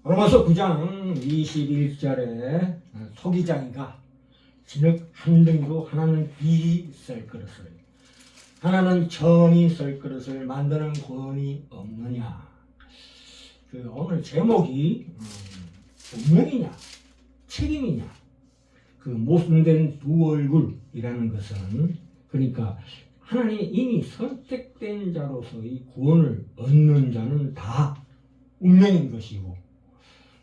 로마서 9장 21절에 토기장이가 진흙 한 덩이로 하나는 비리 썰 그릇을 하나는 천이 썰 그릇을 만드는 권이 없느냐. 오늘 제목이 운명이냐 책임이냐. 모순된 두 얼굴이라는 것은 그러니까 하나님이 이미 선택된 자로서의 구원을 얻는 자는 다 운명인 것이고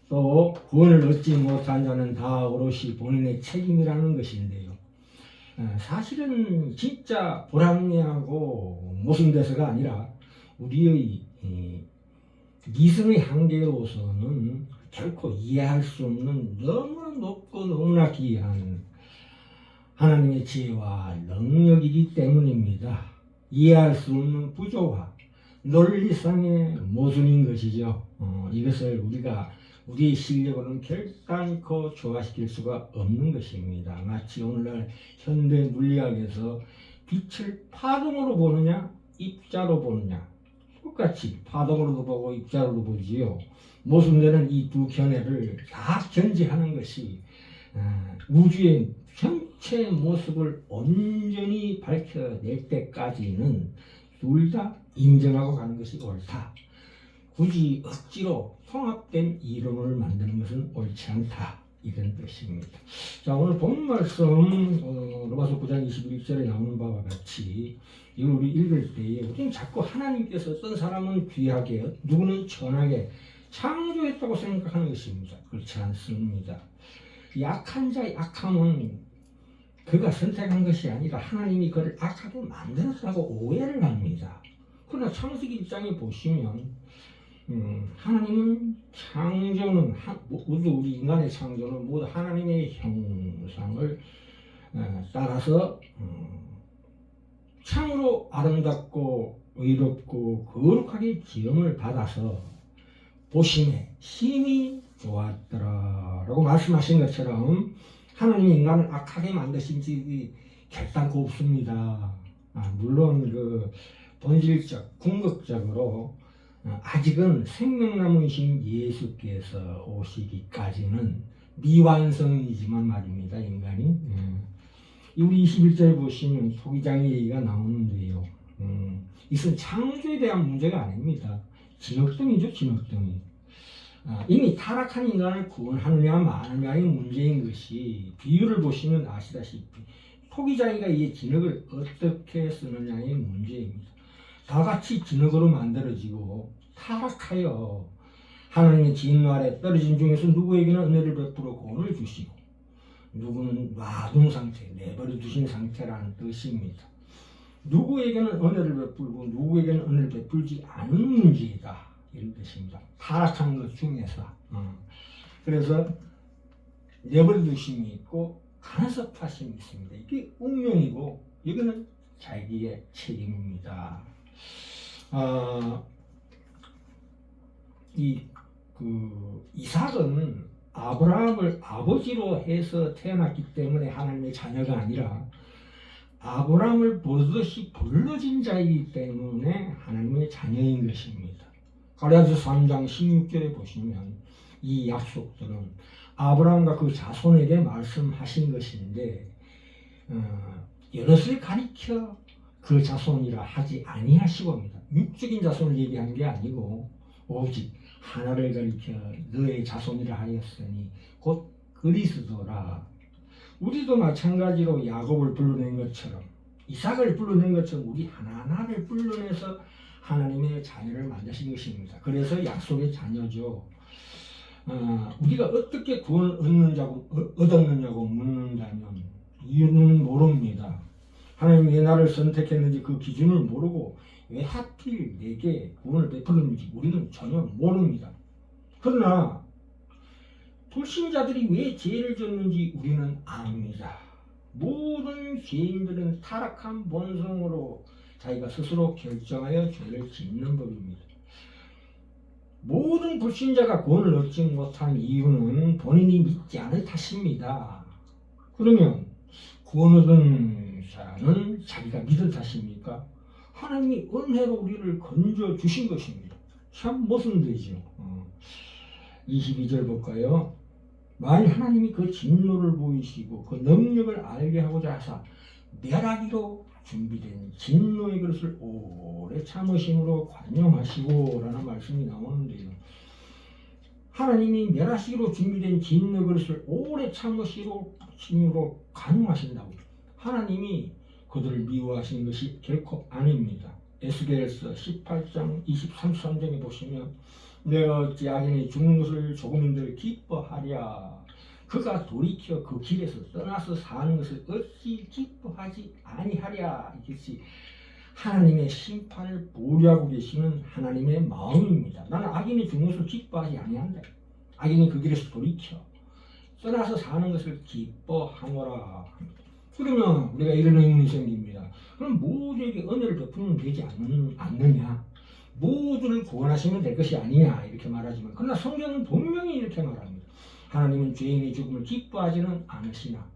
또 구원을 얻지 못한 자는 다 오롯이 본인의 책임이라는 것인데요. 사실은 진짜 불합리하고 모순돼서가 아니라 우리의 이성의 한계로서는 결코 이해할 수 없는 너무나 높고 너무나 귀한 하나님의 지혜와 능력이기 때문입니다. 이해할 수 없는 부조화, 논리상의 모순인 것이죠. 이것을 우리가 우리의 실력으로는 결단코 조화시킬 수가 없는 것입니다. 마치 오늘날 현대 물리학에서 빛을 파동으로 보느냐 입자로 보느냐 똑같이 파동으로도 보고 입자로도 보지요. 모순되는 이 두 견해를 다 견지하는 것이 우주의 전체 모습을 온전히 밝혀낼 때까지는 둘 다 인정하고 가는 것이 옳다. 굳이 억지로 통합된 이론을 만드는 것은 옳지 않다. 이런 뜻입니다. 자, 오늘 본 말씀 로마서 9장 21절에 나오는 바와 같이 이걸 우리 읽을 때에 우리는 자꾸 하나님께서 어떤 사람은 귀하게 누구는 천하게 창조했다고 생각하는 것입니다. 그렇지 않습니다. 약한 자의 악함은 그가 선택한 것이 아니라 하나님이 그를 악하게 만들었다고 오해를 합니다. 그러나 창세기 1장에 보시면 하나님은 창조는 모두 우리 인간의 창조는 모두 하나님의 형상을 따라서 참으로 아름답고 의롭고 거룩하게 지음을 받아서 보심에 심히 좋았더라라고 말씀하신 것처럼 하나님이 인간을 악하게 만드신 지 결단코 없습니다. 물론 본질적 궁극적으로 아직은 생명나무이신 예수께서 오시기까지는 미완성이지만 말입니다. 인간이 우리 21절에 보시면 토기장의 얘기가 나오는데요. 이것은 창조에 대한 문제가 아닙니다. 진흙덩이죠. 진흙덩이. 이미 타락한 인간을 구원하느냐 마느냐의 문제인 것이 비유를 보시면 아시다시피 토기장이가 이 진흙을 어떻게 쓰느냐의 문제입니다. 다 같이 진흙으로 만들어지고 타락하여 하나님의 진노 아래 떨어진 중에서 누구에게는 은혜를 베풀어 구원을 주시고 누구는 놔둔 상태, 내버려 두신 상태라는 뜻입니다. 누구에게는 은혜를 베풀고 누구에게는 은혜를 베풀지 않은 문제이다. 이런 뜻입니다. 타락한 것 중에서. 그래서 내버려 두심이 있고 간섭하심이 있습니다. 이게 운명이고 이거는 자기의 책임입니다. 이삭은 아브라함을 아버지로 해서 태어났기 때문에 하나님의 자녀가 아니라 아브라함을 버젓이 불러진 자이기 때문에 하나님의 자녀인 것입니다. 갈라디아서 3장 16절에 보시면 이 약속들은 아브라함과 그 자손에게 말씀하신 것인데 여럿을 가리켜 그 자손이라 하지 아니하시고 합니다. 육적인 자손을 얘기한 게 아니고 오직 하나를 가리켜 너의 자손이라 하였으니 곧 그리스도라. 우리도 마찬가지로 야곱을 불러낸 것처럼 이삭을 불러낸 것처럼 우리 하나하나를 불러내서 하나님의 자녀를 만드신 것입니다. 그래서 약속의 자녀죠. 우리가 어떻게 구원을 얻었느냐고 묻는다면 이유는 모릅니다. 하나님이 왜 나를 선택했는지 그 기준을 모르고 왜 하필 내게 구원을 베풀었는지 우리는 전혀 모릅니다. 그러나 불신자들이 왜 죄를 졌는지 우리는 압니다. 모든 죄인들은 타락한 본성으로 자기가 스스로 결정하여 죄를 짓는 법입니다. 모든 불신자가 구원을 얻지 못한 이유는 본인이 믿지 않을 탓입니다. 그러면 구원 얻은 사람은 자기가 믿은 탓입니까? 하나님이 은혜로 우리를 건져 주신 것입니다. 참 모순되죠. 22절 볼까요? 만일 하나님이 그 진노를 보이시고 그 능력을 알게 하고자 하사 멸하기로 준비된 진노의 그릇을 오래 참으심으로 관용하시고 라는 말씀이 나오는데요. 하나님이 멸하시기로 준비된 진노의 그릇을 오래 참으심으로 관용하신다고. 하나님이 그들을 미워하시는 것이 결코 아닙니다. 에스겔서 18장 23장에 보시면 내가 어찌 악인이 죽는 것을 조금인들 기뻐하랴. 그가 돌이켜 그 길에서 떠나서 사는 것을 어찌 기뻐하지 아니하랴. 이것이 하나님의 심판을 보류하고 계시는 하나님의 마음입니다. 나는 악인이 죽는 것을 기뻐하지 아니한다. 악인이 그 길에서 돌이켜 떠나서 사는 것을 기뻐하노라. 그러면 우리가 이런 의문이 생깁니다. 그럼 모두에게 은혜를 베푸면 되지 않느냐? 모두를 구원하시면 될 것이 아니냐 이렇게 말하지만, 그러나 성경은 분명히 이렇게 말합니다. 하나님은 죄인의 죽음을 기뻐하지는 않으시나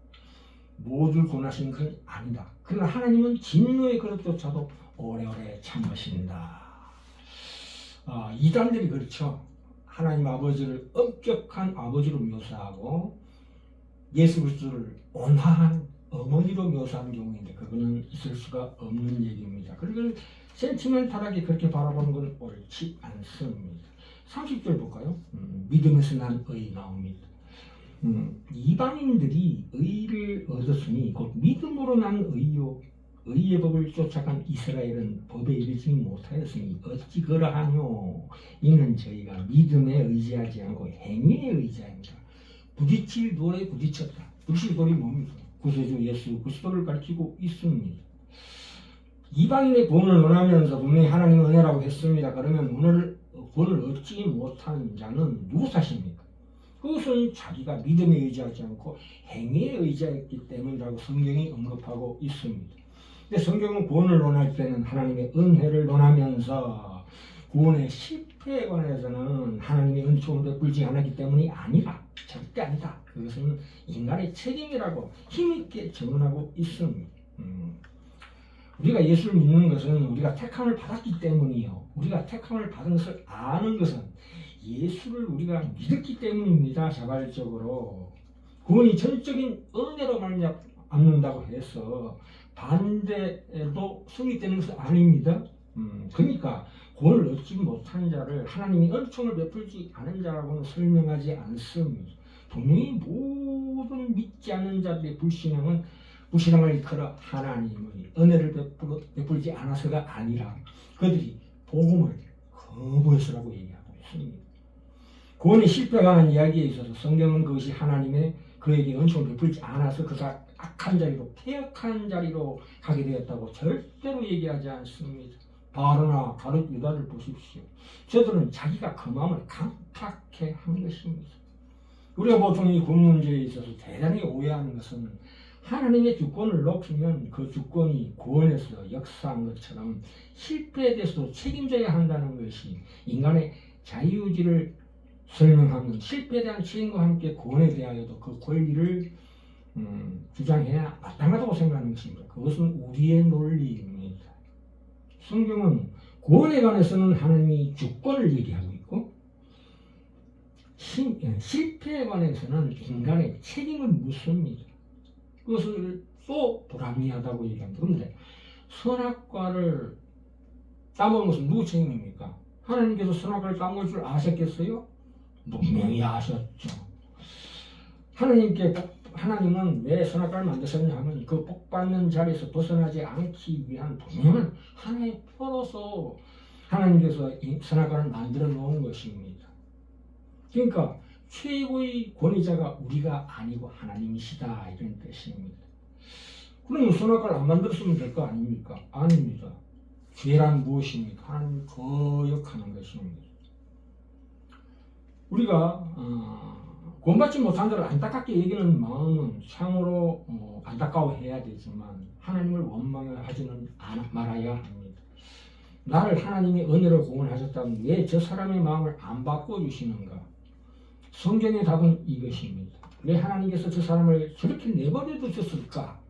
모두를 구원하시는 것은 아니다. 그러나 하나님은 진노의 그릇조차도 오래오래 참으신다. 이단들이 그렇죠. 하나님 아버지를 엄격한 아버지로 묘사하고 예수 그리스도를 온화한 어머니로 묘사하는 경우인데 그거는 있을 수가 없는 얘기입니다. 그리고 센티멘탈하게 그렇게 바라보는 건 옳지 않습니다. 30절 볼까요? 믿음에서 난 의 나옵니다. 이방인들이 의를 얻었으니 곧 믿음으로 난 의요 의의 법을 쫓아간 이스라엘은 법에 이르지 못하였으니 어찌 그러하뇨. 이는 저희가 믿음에 의지하지 않고 행위에 의지합니다. 부딪힐 돌에 부딪혔다. 부딪힐 돌이 뭡니까? 구세주 예수 그리스도를 가리키고 있습니다. 이방인의 구원을 원하면서 분명히 하나님은 은혜라고 했습니다. 그러면 구원을 얻지 못한 자는 누구 탓입니까? 그것은 자기가 믿음에 의지하지 않고 행위에 의지했기 때문이라고 성경이 언급하고 있습니다. 근데 성경은 구원을 논할 때는 하나님의 은혜를 논하면서 구원의 실패에 관해서는 하나님의 은총을 베풀지 않았기 때문이 아니라 절대 아니다. 그것은 인간의 책임이라고 힘있게 증언하고 있습니다. 우리가 예수를 믿는 것은 우리가 택함을 받았기 때문이요. 우리가 택함을 받은 것을 아는 것은 예수를 우리가 믿었기 때문입니다. 자발적으로. 구원이 전적인 은혜로 말미암는다고 해서 반대로 승리되는 것은 아닙니다. 그러니까 구원을 얻지 못한 자를 하나님이 은총을 베풀지 않은 자라고는 설명하지 않습니다. 분명히 모든 믿지 않는 자들의 불신앙을 이끌어 하나님의 은혜를 베풀지 않아서가 아니라 그들이 복음을 거부해서라고 얘기하고 있습니다. 구원의 실패가 한 이야기에 있어서 성경은 그것이 하나님의 그에게 은총을 베풀지 않아서 그가 악한 자리로 폐역한 자리로 가게 되었다고 절대로 얘기하지 않습니다. 바로나 가룟 유다를 보십시오. 저들은 자기가 그 마음을 강팍해 한 것입니다. 우리가 보통 이 구원 문제에 있어서 대단히 오해하는 것은 하나님의 주권을 높이면 그 주권이 구원에서 역사한 것처럼 실패에 대해서도 책임져야 한다는 것이 인간의 자유의지를 설명하는 실패에 대한 책임과 함께 구원에 대하여도 그 권리를 주장해야 마땅하다고 생각하는 것입니다. 그것은 우리의 논리입니다. 성경은 구원에 관해서는 하나님이 주권을 얘기하고 있고 실패에 관해서는 인간의 책임을 묻습니다. 그것을 또 불합리하다고 얘기합니다. 그런데 선악과를 따먹은 것은 누구 책임입니까? 하나님께서 선악과를 따먹을 줄 아셨겠어요? 분명히 아셨죠. 하나님은 왜 선악과를 만드셨냐 하면 그 복받는 자리에서 벗어나지 않기 위한 분명한 하나의 표로서 하나님께서 이 선악과를 만들어 놓은 것입니다. 그러니까 최고의 권위자가 우리가 아니고 하나님이시다 이런 뜻입니다. 그러면 선악과를 안 만들었으면 될 거 아닙니까? 아닙니다. 죄란 무엇입니까? 하나님을 거역하는 것입니다. 우리가 구원받지 못한 자를 안타깝게 여기는 마음은 참으로 안타까워해야 되지만 하나님을 원망하지는 말아야 합니다. 나를 하나님의 은혜로 구원하셨다면 왜 저 사람의 마음을 안 바꿔주시는가? 성경의 답은 이것입니다. 왜 하나님께서 저 사람을 저렇게 내버려 두셨을까?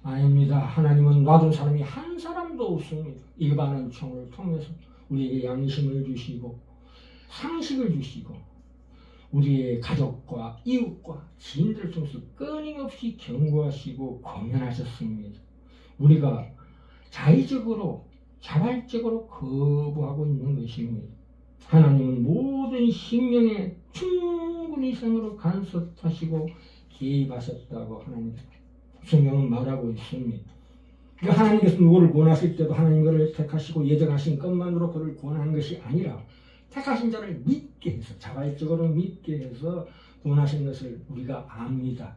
아닙니다. 하나님은 놔둔 사람이 한 사람도 없습니다. 일반 은총을 통해서 우리에게 양심을 주시고 상식을 주시고 우리의 가족과 이웃과 지인들을 통해서 끊임없이 경고하시고 권면하셨습니다. 우리가 자의적으로 자발적으로 거부하고 있는 것입니다. 하나님은 모든 생명에 충분히 생으로 간섭하시고 개입하셨다고 하나님 성경은 말하고 있습니다. 그러니까 하나님께서 누구를 구원하실 때도 하나님 그를 택하시고 예정하신 것만으로 그를 구원한 것이 아니라 택하신 자를 믿게 해서 자발적으로 믿게 해서 구원하신 것을 우리가 압니다.